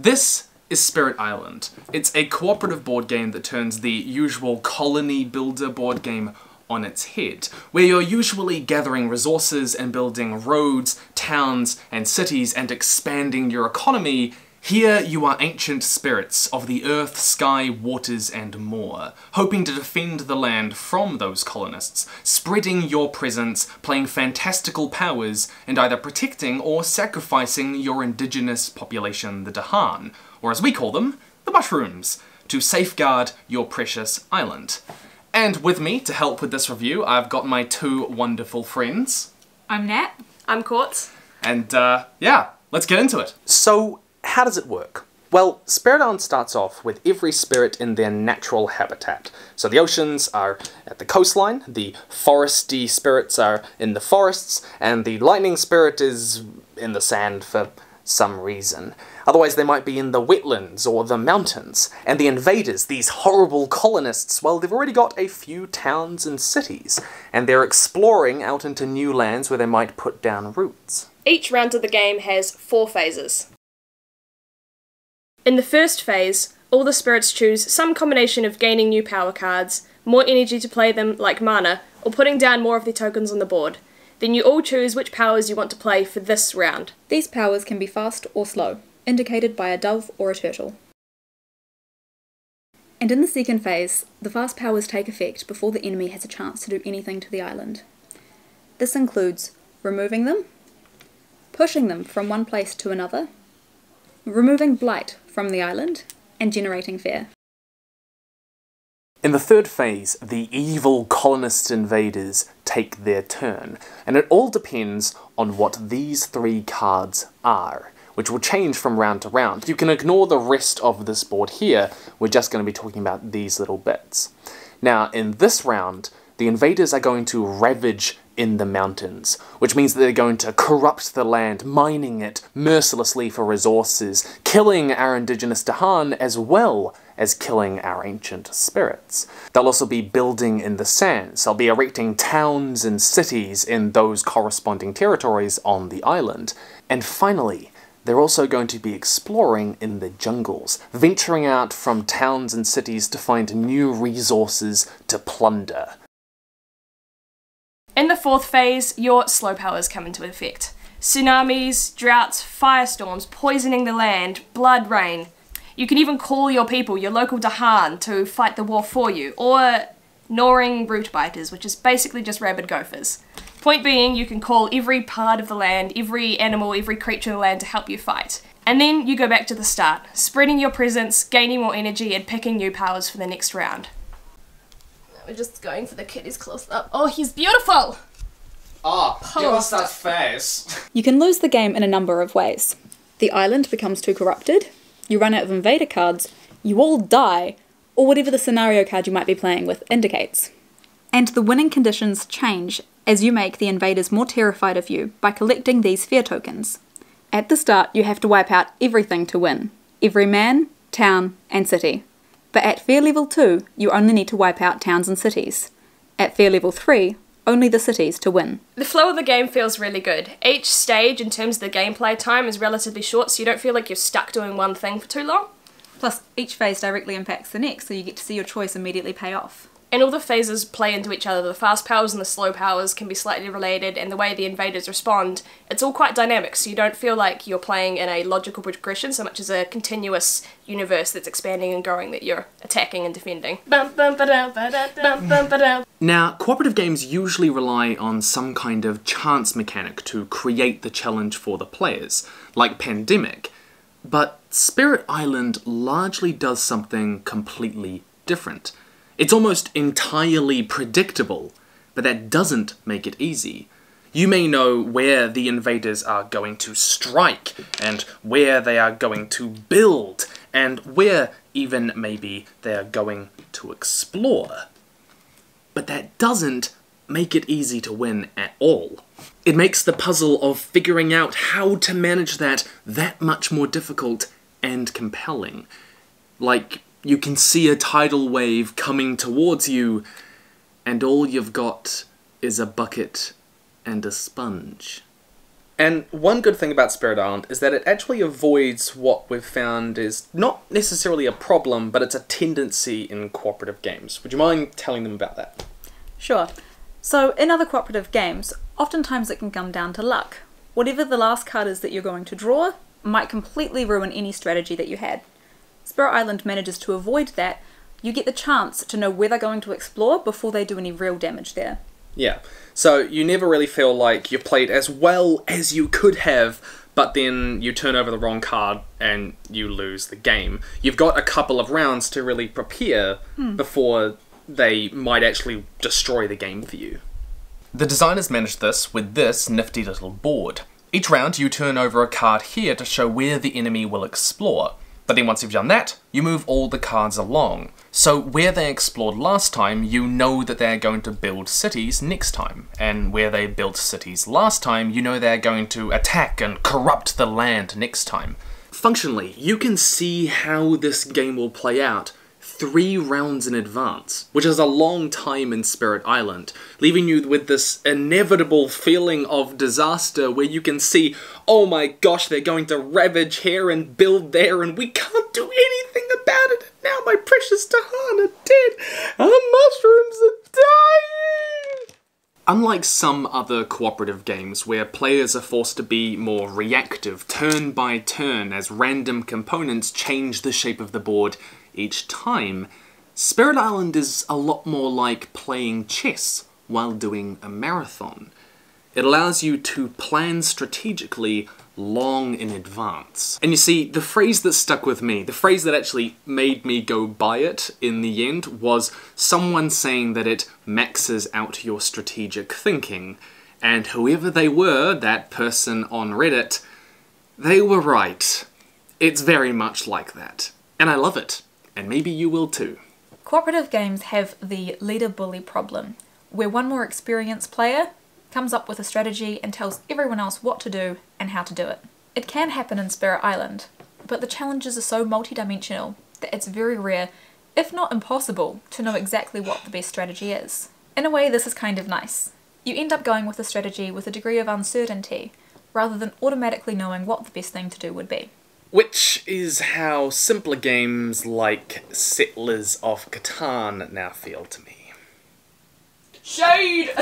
This is Spirit Island. It's a cooperative board game that turns the usual colony builder board game on its head, where you're usually gathering resources and building roads, towns, and cities and expanding your economy. Here you are ancient spirits of the earth, sky, waters, and more, hoping to defend the land from those colonists, spreading your presence, playing fantastical powers, and either protecting or sacrificing your indigenous population, the Dahan, or as we call them, the mushrooms, to safeguard your precious island. And with me to help with this review, I've got my two wonderful friends. I'm Nat. I'm Quartz. And yeah, let's get into it. So, how does it work? Well, Spirit Island starts off with every spirit in their natural habitat. So the oceans are at the coastline, the foresty spirits are in the forests, and the lightning spirit is in the sand for some reason. Otherwise they might be in the wetlands or the mountains. And the invaders, these horrible colonists, well, they've already got a few towns and cities, and they're exploring out into new lands where they might put down roots. Each round of the game has 4 phases. In the first phase, all the spirits choose some combination of gaining new power cards, more energy to play them like mana, or putting down more of the tokens on the board. Then you all choose which powers you want to play for this round. These powers can be fast or slow, indicated by a dove or a turtle. And in the second phase, the fast powers take effect before the enemy has a chance to do anything to the island. This includes removing them, pushing them from one place to another, removing blight from the island, and generating fear. In the third phase, the evil colonist invaders take their turn, and it all depends on what these 3 cards are, which will change from round to round. You can ignore the rest of this board here, we're just going to be talking about these little bits. Now, in this round, the invaders are going to ravage in the mountains, which means that they're going to corrupt the land, mining it mercilessly for resources, killing our indigenous Dahan as well as killing our ancient spirits. They'll also be building in the sands. They'll be erecting towns and cities in those corresponding territories on the island. And finally, they're also going to be exploring in the jungles, venturing out from towns and cities to find new resources to plunder. In the fourth phase, your slow powers come into effect. Tsunamis, droughts, firestorms, poisoning the land, blood rain. You can even call your people, your local Dahan, to fight the war for you, or gnawing root biters, which is basically just rabid gophers. Point being, you can call every part of the land, every animal, every creature in the land to help you fight. And then you go back to the start, spreading your presence, gaining more energy, and picking new powers for the next round. We're just going for the kitties close up. Oh, he's beautiful! Give us that face. You can lose the game in a number of ways. The island becomes too corrupted, you run out of invader cards, you all die, or whatever the scenario card you might be playing with indicates. And the winning conditions change as you make the invaders more terrified of you by collecting these fear tokens. At the start, you have to wipe out everything to win. Every man, town, and city. But at fear level 2, you only need to wipe out towns and cities. At fear level 3, only the cities to win. The flow of the game feels really good. Each stage, in terms of the gameplay time, is relatively short, so you don't feel like you're stuck doing one thing for too long. Plus, each phase directly impacts the next, so you get to see your choice immediately pay off. And all the phases play into each other. The fast powers and the slow powers can be slightly related, and the way the invaders respond, it's all quite dynamic, so you don't feel like you're playing in a logical progression so much as a continuous universe that's expanding and growing that you're attacking and defending. Now, cooperative games usually rely on some kind of chance mechanic to create the challenge for the players, like Pandemic, but Spirit Island largely does something completely different. It's almost entirely predictable, but that doesn't make it easy. You may know where the invaders are going to strike, and where they are going to build, and where even maybe they are going to explore. But that doesn't make it easy to win at all. It makes the puzzle of figuring out how to manage that much more difficult and compelling. Like, you can see a tidal wave coming towards you, and all you've got is a bucket and a sponge. And one good thing about Spirit Island is that it actually avoids what we've found is not necessarily a problem, but it's a tendency in cooperative games. Would you mind telling them about that? Sure. So in other cooperative games, oftentimes it can come down to luck. Whatever the last card is that you're going to draw might completely ruin any strategy that you had. Spirit Island manages to avoid that. You get the chance to know where they're going to explore before they do any real damage there. Yeah, so you never really feel like you've played as well as you could have, but then you turn over the wrong card and you lose the game. You've got a couple of rounds to really prepare before they might actually destroy the game for you. The designers managed this with this nifty little board. Each round you turn over a card here to show where the enemy will explore. But then once you've done that, you move all the cards along. So where they explored last time, you know that they're going to build cities next time. And where they built cities last time, you know they're going to attack and corrupt the land next time. Functionally, you can see how this game will play out 3 rounds in advance, which is a long time in Spirit Island, leaving you with this inevitable feeling of disaster where you can see, oh my gosh, they're going to ravage here and build there and we can't do anything about it. Now my precious Tahan are dead. Our mushrooms are dying. Unlike some other cooperative games where players are forced to be more reactive, turn by turn, as random components change the shape of the board each time, Spirit Island is a lot more like playing chess while doing a marathon. It allows you to plan strategically long in advance. And you see, the phrase that stuck with me, the phrase that actually made me go buy it in the end, was someone saying that it maxes out your strategic thinking. And whoever they were, that person on Reddit, they were right. It's very much like that. And I love it. And maybe you will too. Cooperative games have the leader-bully problem, where one more experienced player comes up with a strategy and tells everyone else what to do and how to do it. It can happen in Spirit Island, but the challenges are so multidimensional that it's very rare, if not impossible, to know exactly what the best strategy is. In a way, this is kind of nice. You end up going with a strategy with a degree of uncertainty, rather than automatically knowing what the best thing to do would be. Which is how simpler games like Settlers of Catan now feel to me. Shade!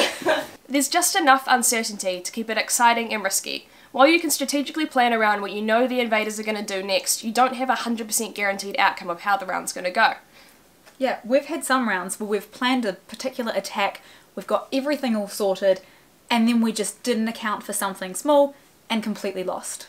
There's just enough uncertainty to keep it exciting and risky. While you can strategically plan around what you know the invaders are going to do next, you don't have a 100% guaranteed outcome of how the round's going to go. Yeah, we've had some rounds where we've planned a particular attack, we've got everything all sorted, and then we just didn't account for something small and completely lost.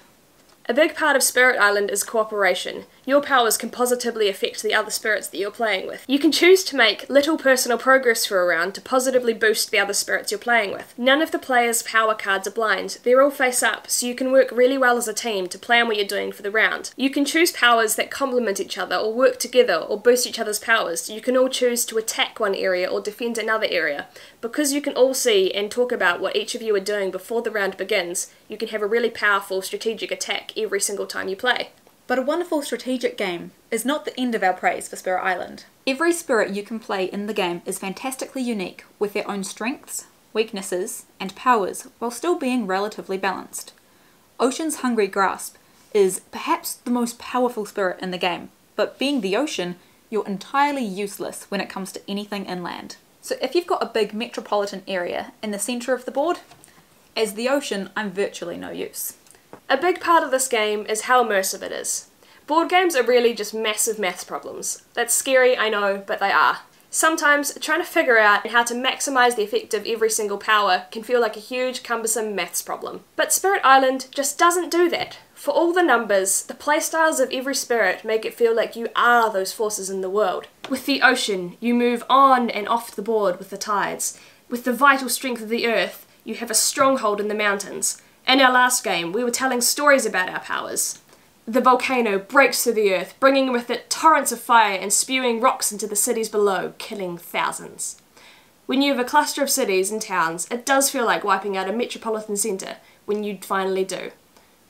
A big part of Spirit Island is cooperation. Your powers can positively affect the other spirits that you're playing with. You can choose to make little personal progress for a round to positively boost the other spirits you're playing with. None of the players' power cards are blind. They're all face up, so you can work really well as a team to plan what you're doing for the round. You can choose powers that complement each other or work together or boost each other's powers. You can all choose to attack one area or defend another area. Because you can all see and talk about what each of you are doing before the round begins, you can have a really powerful strategic attack every single time you play. But a wonderful strategic game is not the end of our praise for Spirit Island. Every spirit you can play in the game is fantastically unique, with their own strengths, weaknesses, and powers, while still being relatively balanced. Ocean's Hungry Grasp is perhaps the most powerful spirit in the game, but being the ocean, you're entirely useless when it comes to anything inland. So if you've got a big metropolitan area in the centre of the board, as the ocean, I'm virtually no use. A big part of this game is how immersive it is. Board games are really just massive maths problems. That's scary, I know, but they are. Sometimes, trying to figure out how to maximise the effect of every single power can feel like a huge, cumbersome maths problem. But Spirit Island just doesn't do that. For all the numbers, the playstyles of every spirit make it feel like you are those forces in the world. With the ocean, you move on and off the board with the tides. With the vital strength of the earth, you have a stronghold in the mountains. In our last game, we were telling stories about our powers. The volcano breaks through the earth, bringing with it torrents of fire and spewing rocks into the cities below, killing thousands. When you have a cluster of cities and towns, it does feel like wiping out a metropolitan centre when you finally do.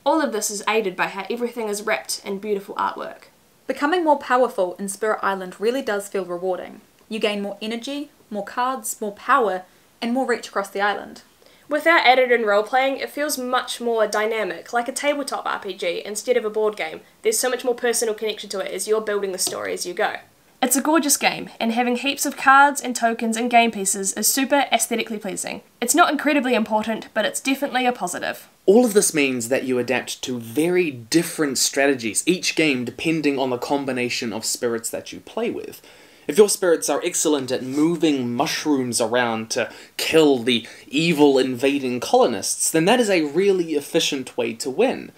All of this is aided by how everything is wrapped in beautiful artwork. Becoming more powerful in Spirit Island really does feel rewarding. You gain more energy, more cards, more power, and more reach across the island. Without added-in role-playing, it feels much more dynamic, like a tabletop RPG instead of a board game. There's so much more personal connection to it as you're building the story as you go. It's a gorgeous game, and having heaps of cards and tokens and game pieces is super aesthetically pleasing. It's not incredibly important, but it's definitely a positive. All of this means that you adapt to very different strategies, each game depending on the combination of spirits that you play with. If your spirits are excellent at moving mushrooms around to kill the evil invading colonists, then that is a really efficient way to win.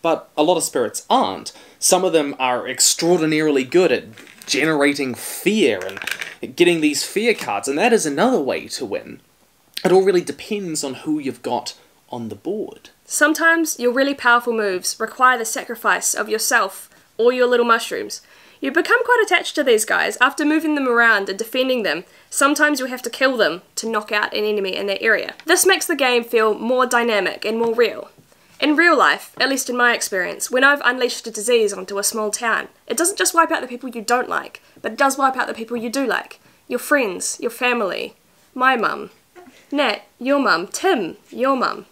But a lot of spirits aren't. Some of them are extraordinarily good at generating fear and getting these fear cards, and that is another way to win. It all really depends on who you've got on the board. Sometimes your really powerful moves require the sacrifice of yourself or your little mushrooms. You become quite attached to these guys after moving them around and defending them. Sometimes you have to kill them to knock out an enemy in that area. This makes the game feel more dynamic and more real. In real life, at least in my experience, when I've unleashed a disease onto a small town, it doesn't just wipe out the people you don't like, but it does wipe out the people you do like. Your friends, your family, my mum, Nat, your mum, Tim, your mum,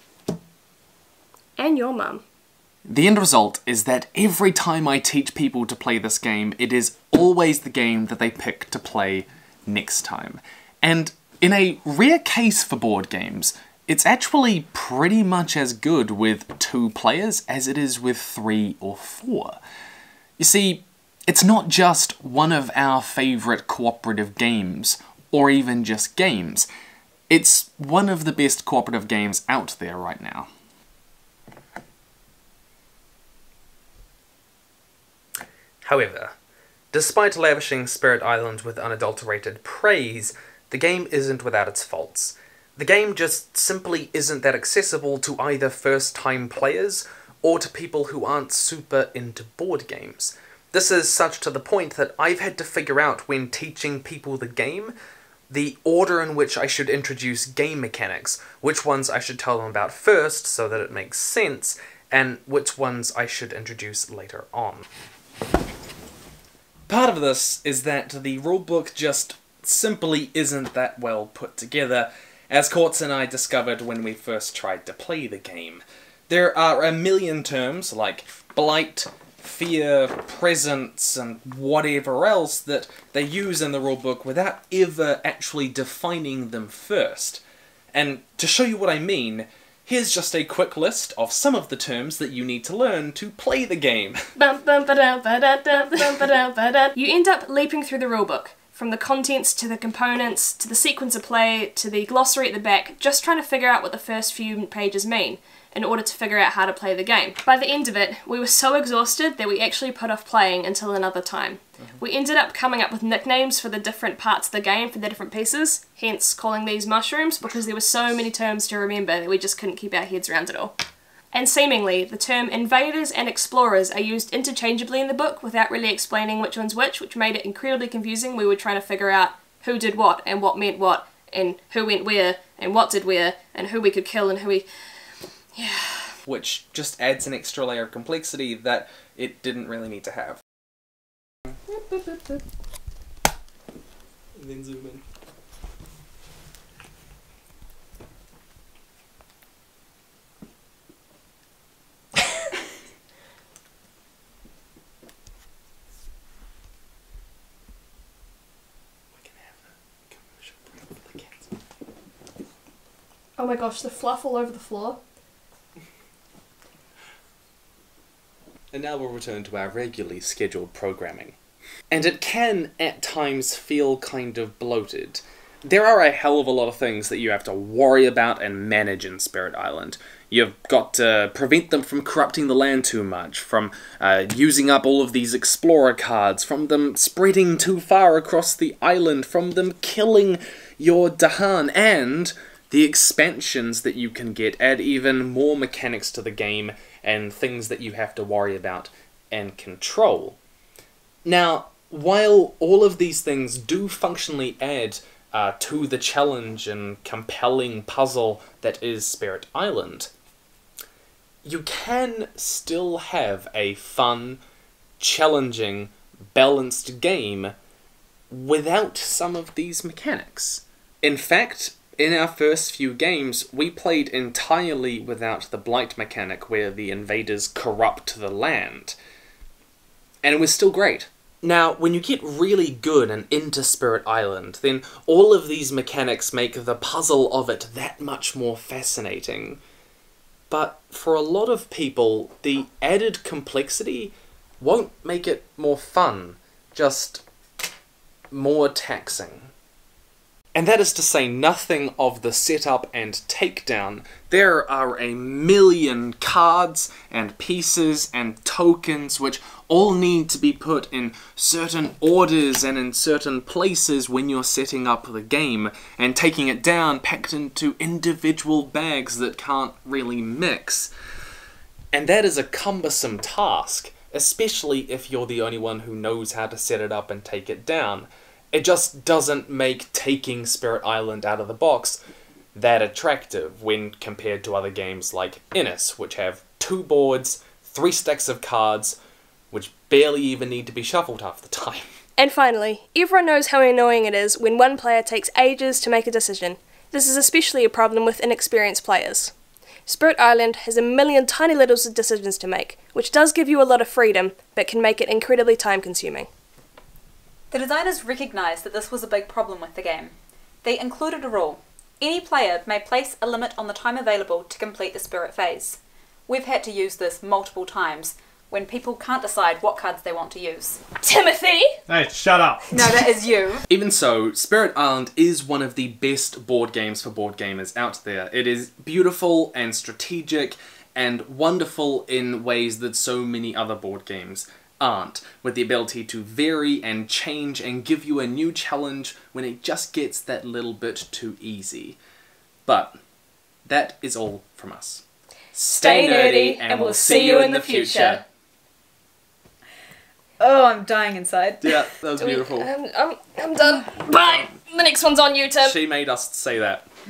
and your mum. The end result is that every time I teach people to play this game, it is always the game that they pick to play next time. And in a rare case for board games, it's actually pretty much as good with 2 players as it is with 3 or 4. You see, it's not just one of our favourite cooperative games, or even just games. It's one of the best cooperative games out there right now. However, despite lavishing Spirit Island with unadulterated praise, the game isn't without its faults. The game just simply isn't that accessible to either first-time players or to people who aren't super into board games. This is such to the point that I've had to figure out when teaching people the game, the order in which I should introduce game mechanics, which ones I should tell them about first so that it makes sense, and which ones I should introduce later on. Part of this is that the rulebook just simply isn't that well put together, as Courts and I discovered when we first tried to play the game. There are a million terms like blight, fear, presence, and whatever else that they use in the rulebook without ever actually defining them first. And to show you what I mean, here's just a quick list of some of the terms that you need to learn to play the game. You end up leaping through the rulebook, from the contents to the components, to the sequence of play, to the glossary at the back, just trying to figure out what the first few pages mean, in order to figure out how to play the game. By the end of it, we were so exhausted that we actually put off playing until another time. We ended up coming up with nicknames for the different parts of the game, for the different pieces, hence calling these mushrooms, because there were so many terms to remember that we just couldn't keep our heads around it all. And seemingly, the term invaders and explorers are used interchangeably in the book without really explaining which one's which made it incredibly confusing. We were trying to figure out who did what, and what meant what, and who went where, and what did where, and who we could kill and who we... Yeah. Which just adds an extra layer of complexity that it didn't really need to have. And then zoom in. Oh my gosh, the fluff all over the floor. And now we'll return to our regularly scheduled programming. And it can, at times, feel kind of bloated. There are a hell of a lot of things that you have to worry about and manage in Spirit Island. You've got to prevent them from corrupting the land too much, from using up all of these explorer cards, from them spreading too far across the island, from them killing your Dahan, and the expansions that you can get add even more mechanics to the game and things that you have to worry about and control. Now, while all of these things do functionally add to the challenge and compelling puzzle that is Spirit Island, you can still have a fun, challenging, balanced game without some of these mechanics. In fact, In our first few games, we played entirely without the blight mechanic where the invaders corrupt the land. And it was still great. Now, when you get really good and into Spirit Island, then all of these mechanics make the puzzle of it that much more fascinating. But for a lot of people, the added complexity won't make it more fun, just more taxing. And that is to say nothing of the setup and takedown. There are a million cards and pieces and tokens which all need to be put in certain orders and in certain places when you're setting up the game, and taking it down packed into individual bags that can't really mix. And that is a cumbersome task, especially if you're the only one who knows how to set it up and take it down. It just doesn't make taking Spirit Island out of the box that attractive when compared to other games like Innis, which have 2 boards, 3 stacks of cards, which barely even need to be shuffled half the time. And finally, everyone knows how annoying it is when one player takes ages to make a decision. This is especially a problem with inexperienced players. Spirit Island has a million tiny little decisions to make, which does give you a lot of freedom, but can make it incredibly time-consuming. The designers recognised that this was a big problem with the game. They included a rule. Any player may place a limit on the time available to complete the spirit phase. We've had to use this multiple times when people can't decide what cards they want to use. Timothy! Hey, shut up! No, that is you. Even so, Spirit Island is one of the best board games for board gamers out there. It is beautiful and strategic and wonderful in ways that so many other board games aren't, with the ability to vary and change and give you a new challenge when it just gets that little bit too easy. But that is all from us. Stay nerdy, and we'll see you in the future. Oh, I'm dying inside. Yeah, that was beautiful. I'm done. Bye! The next one's on you, Tim. She made us say that.